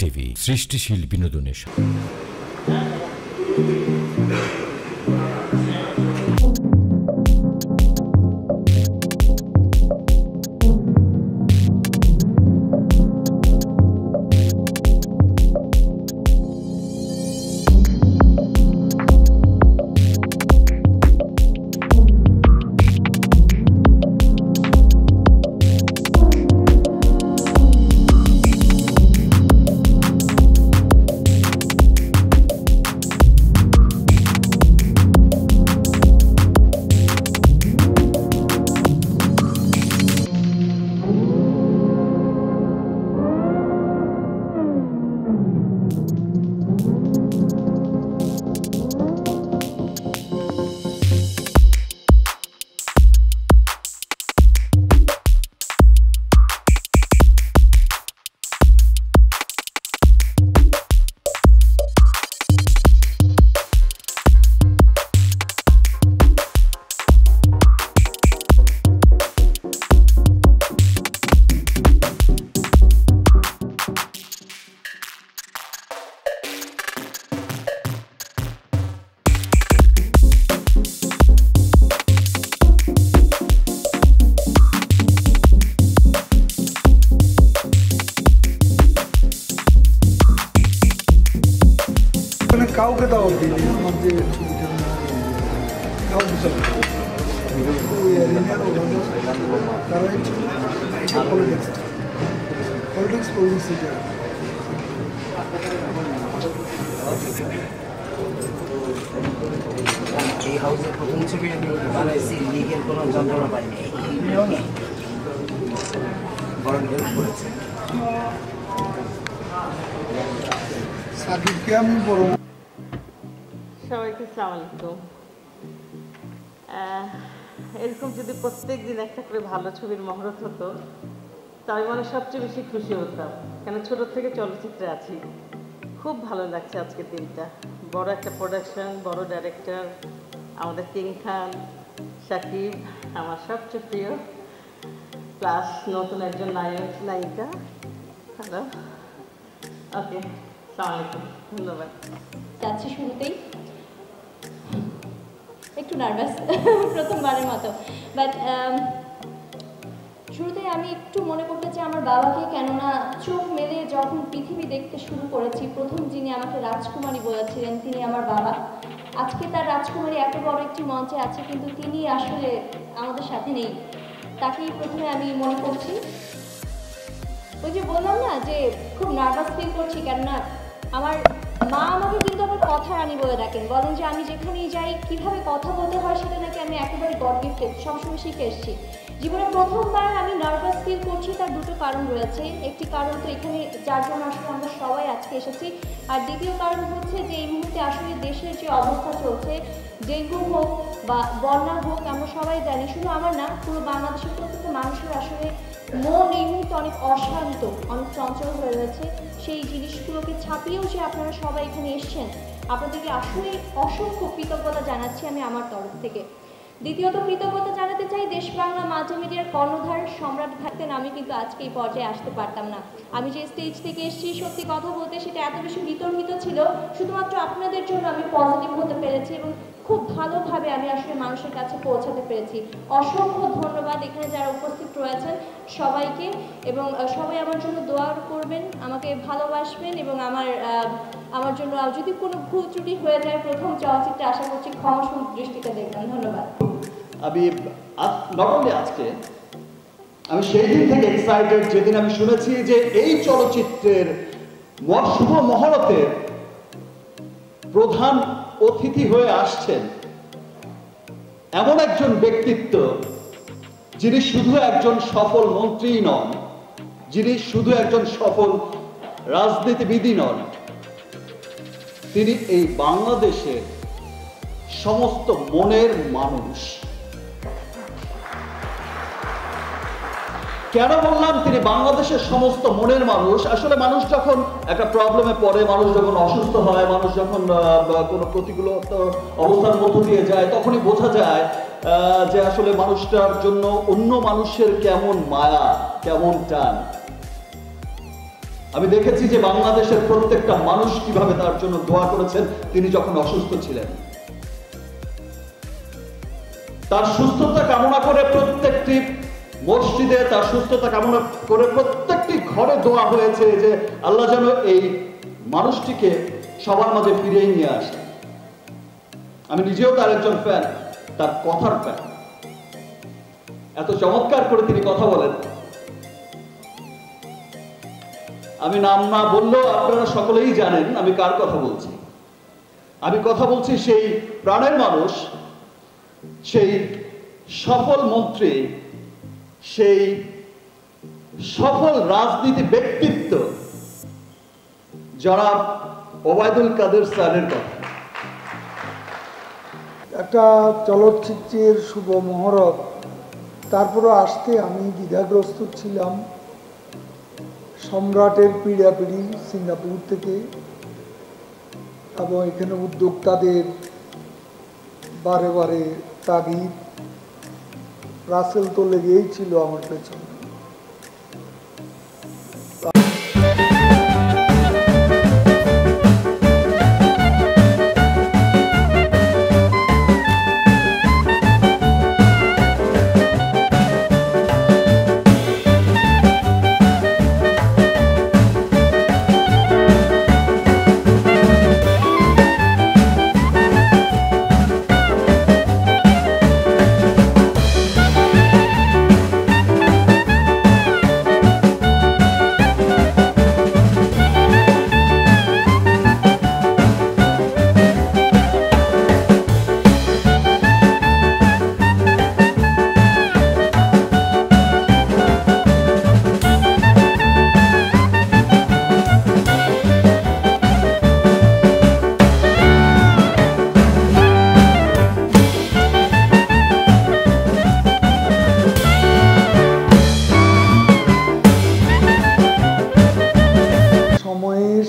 TV, সৃষ্টিশীল বিনোদনের সাথে। কাউকে দাও আমার যে ছবিটা কাউকে পলিটিক্স পলিসিটা এই হাউসের প্রথম ছবি আমি বানাইছি, লিগের কোনো যন্ত্রণা পাইনি, এমনিও নেই, বরং হেল্প করেছে। সাকিবকে আমি বড় সবাইকে আসসালামু আলাইকুম। এরকম যদি প্রত্যেক দিন একটা করে ভালো ছবির মহরত হতো তাই মানে সবচেয়ে বেশি খুশি হতাম, কেন ছোটো থেকে চলচ্চিত্রে আছি। খুব ভালো লাগছে আজকের দিনটা, বড় একটা প্রোডাকশন, বড় ডাইরেক্টর আমাদের কিং খান, সাকিব আমার সবচেয়ে প্রিয়, প্লাস নতুন একজন নায়ক নায়িকা। হ্যালো, ওকে, আসসালামু আলাইকুম, ধন্যবাদ। যাচ্ছি শুরুতেই একটু নার্ভাস প্রথমবারের মতো, বাট শুরুতেই আমি একটু মনে করতে চাই আমার বাবাকে, কেননা চোখ মেলে যখন পৃথিবী দেখতে শুরু করেছি প্রথম যিনি আমাকে রাজকুমারী বলেছিলেন তিনি আমার বাবা। আজকে তার রাজকুমারী এত বড় একটি মঞ্চে আছে কিন্তু তিনি আসলে আমাদের সাথে নেই, তাকেই প্রথমে আমি মনে করছি। ওই যে বললাম না যে খুব নার্ভাস ফিল করছি, কেননা আমার মা আমাকে কিন্তু আমার কথা রানী বলে ডাকেন, বলেন যে আমি যেখানেই যাই কীভাবে কথা বলতে হয় সেটা নাকি আমি একেবারে গড গিফটেড, সবসময় শিখে এসেছি। জীবনে প্রথমবার আমি নার্ভাস ফিল করছি, তার দুটো কারণ রয়েছে। একটি কারণ তো এখানে যার জন্য আসলে আমরা সবাই আজকে এসেছি, আর দ্বিতীয় কারণ হচ্ছে যে এই মুহূর্তে আসলে দেশের যে অবস্থা চলছে, ডেঙ্গু হোক বা বন্যা হোক, আমরা সবাই জানি, শুধু আমার না পুরো বাংলাদেশের প্রত্যেকটা মানুষের আসলে মন এই মুহূর্তে অনেক অশান্ত, অনেক চঞ্চল হয়ে রয়েছে। সেই জিনিসগুলোকে ছাপিয়েও যে আপনারা সবাই এখানে এসেছেন, আপনাদেরকে আসলে অসংখ্য কৃতজ্ঞতা জানাচ্ছি আমি আমার তরফ থেকে। দ্বিতীয়ত কৃতজ্ঞতা জানাতে চাই দেশ বাংলা মাল্টিমিডিয়ার কর্ণধার সম্রাট থাকতেন আমি কিন্তু আজকে এই পর্যায়ে আসতে পারতাম না। আমি যে স্টেজ থেকে এসেছি সত্যি কথা বলতে সেটা এত বেশি বিতর্কিত ছিল, শুধুমাত্র আপনাদের জন্য আমি পজিটিভ হতে পেরেছি এবং খুব ভালোভাবে আমি আসলে মানুষের কাছে পৌঁছাতে পেরেছি। অসংখ্য ধন্যবাদ এখানে যারা উপস্থিত রয়েছেন সবাইকে, এবং সবাই আমার জন্য দোয়া করবেন, আমাকে ভালোবাসবেন এবং আমার জন্য যদি কোনো ভুল ত্রুটি হয়ে যায় প্রথম চলচ্চিত্রে আশা করছি ক্ষমাসুন্দর দৃষ্টিতে দেখবেন। ধন্যবাদ। আমি নট অনলি আজকে, আমি সেই দিন থেকে এক্সাইটেড যেদিন আমি শুনেছি যে এই চলচ্চিত্রের শুভ মহরতের প্রধান অতিথি হয়ে আসছেন এমন একজন ব্যক্তিত্ব যিনি শুধু একজন সফল মন্ত্রী নন, যিনি শুধু একজন সফল রাজনীতিবিদই নন, তিনি এই বাংলাদেশের সমস্ত মনের মানুষ। কেন বললাম তিনি বাংলাদেশের সমস্ত মনের মানুষ? আসলে মানুষ যখন একটা প্রবলেমে পড়ে, মানুষ যখন অসুস্থ হয়, মানুষ যখন কোনো প্রতিকূল অবস্থার মধ্য দিয়ে যায়, তখনই বোঝা যায় যে আসলে মানুষটার জন্য অন্য মানুষের কেমন মায়া, কেমন টান। আমি দেখেছি যে বাংলাদেশের প্রত্যেকটা মানুষ কিভাবে তার জন্য দোয়া করেছেন তিনি যখন অসুস্থ ছিলেন। তার সুস্থতা কামনা করে প্রত্যেকটি মসজিদে তার সুস্থতা কামনা করে প্রত্যেকটি ঘরে দোয়া হয়েছে যে আল্লাহ যেন এই মানুষটিকে সবার মাঝে ফিরিয়ে নিয়ে আসে। আমি নিজেও তার একজন ফ্যান, তার কথার ফ্যান। এত চমৎকার করে তিনি কথা বলেন, আমি নাম না বললেও আপনারা সকলেই জানেন আমি কার কথা বলছি। আমি কথা বলছি সেই প্রাণের মানুষ, সেই সফল মন্ত্রী, সেই সফল রাজনীতি ব্যক্তিত্ব জনাব ওবায়দুল কাদের স্যারের কথা। একটা চলচ্চিত্রের শুভ মহরত, তারপরে আসতে আমি দ্বিধাগ্রস্ত ছিলাম। সম্রাটের পিড়াপিড়ি সিঙ্গাপুর থেকে, এবং এখানে উদ্যোক্তাদের বারে বারে তাগিদ, রাসেল তো লেগেই ছিল আমার পেছনে।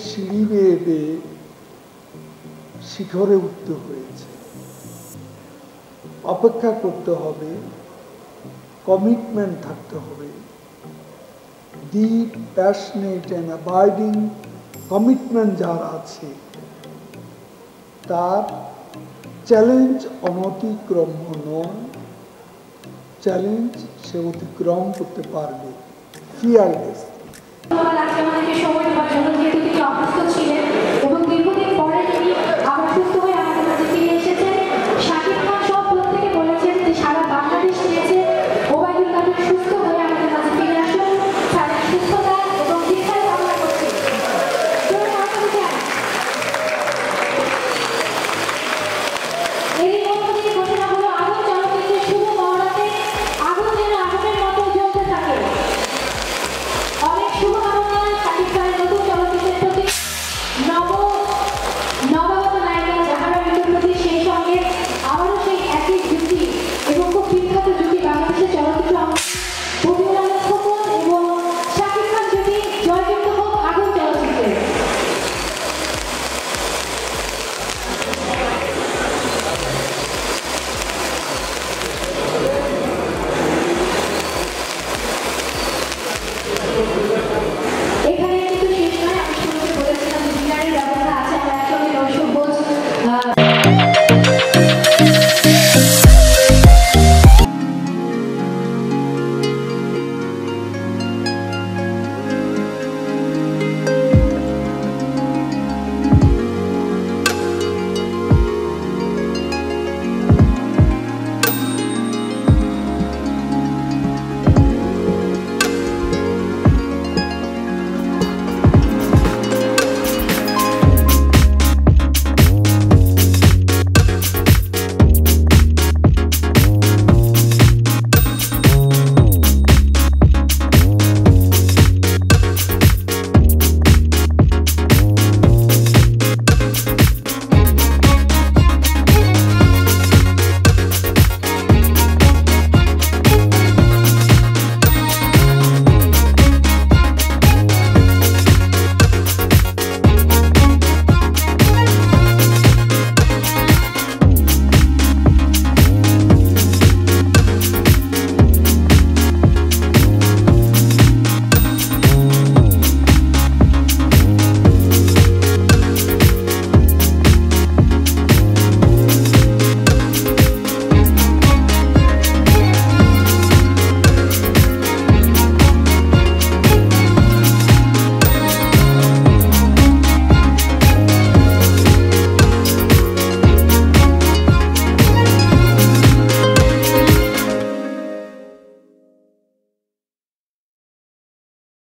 সিঁড়ি বেয়ে বেয়ে শিখরে উঠতে হয়েছে। অপেক্ষা করতে হবে, কমিটমেন্ট থাকতে হবে, deep, passionate and abiding commitment যার আছে তার চ্যালেঞ্জ অনতিক্রম্য নয়, চ্যালেঞ্জ সে অতিক্রম করতে পারবে ফিয়ারলেস। আমাদেরকে সময় দেওয়ার জন্য, যেহেতু তিনি অসুস্থ ছিলেন এবং